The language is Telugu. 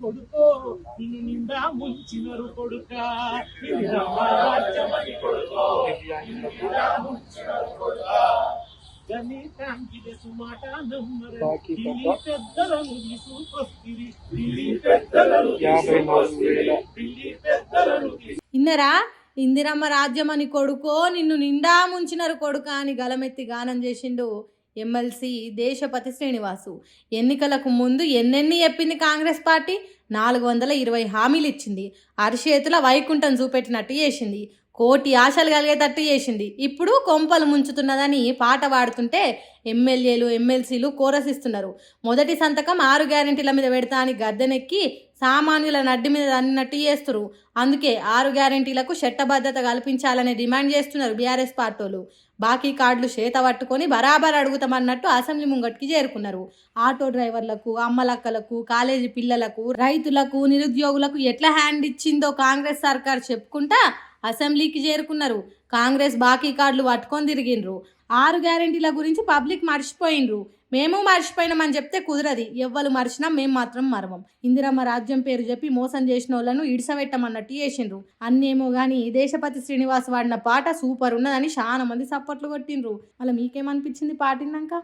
కొడుకో నిన్ను నిండా ముంచినరు కొడుక ఇందిరమ్మ రాజ్యమని కొడుకో నిన్ను నిండా ముంచినరు కొడుక గణితాంకిదే సుమాట నమ్మరు ఢిల్లీ పెద్దలను తీసుకొస్తిరి ఢిల్లీ పెద్దలను 54,000 ఢిల్లీ పెద్దలను ఇన్నరా ఇందిరమ్మ రాజ్యం అని కొడుకో నిన్ను నిండా ముంచినరు కొడుక అని గలమెత్తి గానం చేసిండు ఎమ్మెల్సీ దేశపతి శ్రీనివాసు. ఎన్నికలకు ముందు ఎన్నెన్ని చెప్పింది కాంగ్రెస్ పార్టీ? 420 హామీలు ఇచ్చింది. అరిచేతుల వైకుంఠం చూపెట్టినట్టు చేసింది. కోటి ఆశలు కలిగేటట్టు చేసింది. ఇప్పుడు కొంపలు ముంచుతున్నదని పాట పాడుతుంటే ఎమ్మెల్యేలు ఎమ్మెల్సీలు కోరసిస్తున్నారు. మొదటి సంతకం 6 గ్యారెంటీల మీద పెడతా అని గద్దెనెక్కి సామాన్యుల నడ్డి మీద అన్నట్టు చేస్తున్నారు. అందుకే 6 గ్యారెంటీలకు చట్టబద్ధత కల్పించాలని డిమాండ్ చేస్తున్నారు బీఆర్ఎస్ పార్టీలు. బాకీ కార్డులు చేత పట్టుకొని బరాబర్ అడుగుతామన్నట్టు అసెంబ్లీ ముంగట్కి చేరుకున్నారు. ఆటో డ్రైవర్లకు, అమ్మలక్కలకు, కాలేజీ పిల్లలకు, రైతులకు, నిరుద్యోగులకు ఎట్లా హ్యాండ్ ఇచ్చిందో కాంగ్రెస్ సర్కార్ చెప్పుకుంటా అసెంబ్లీకి చేరుకున్నారు. కాంగ్రెస్ బాకీ కార్డులు పట్టుకొని తిరిగిండ్రు. 6 గ్యారెంటీల గురించి పబ్లిక్ మర్చిపోయిండ్రు. మేము మర్చిపోయినామని చెప్తే కుదరది. ఎవ్వరు మర్చినా మేము మాత్రం మరవం. ఇందిరమ్మ రాజ్యం పేరు చెప్పి మోసం చేసిన వాళ్ళను ఇడిసబెట్టమన్నట్టు చేసిండ్రు. అన్నేమో కానీ దేశపతి శ్రీనివాస్ వాడిన పాట సూపర్ ఉన్నదని చాలా మంది సప్పట్లు కొట్టిండ్రు. అలా మీకేమనిపించింది పాటినాక?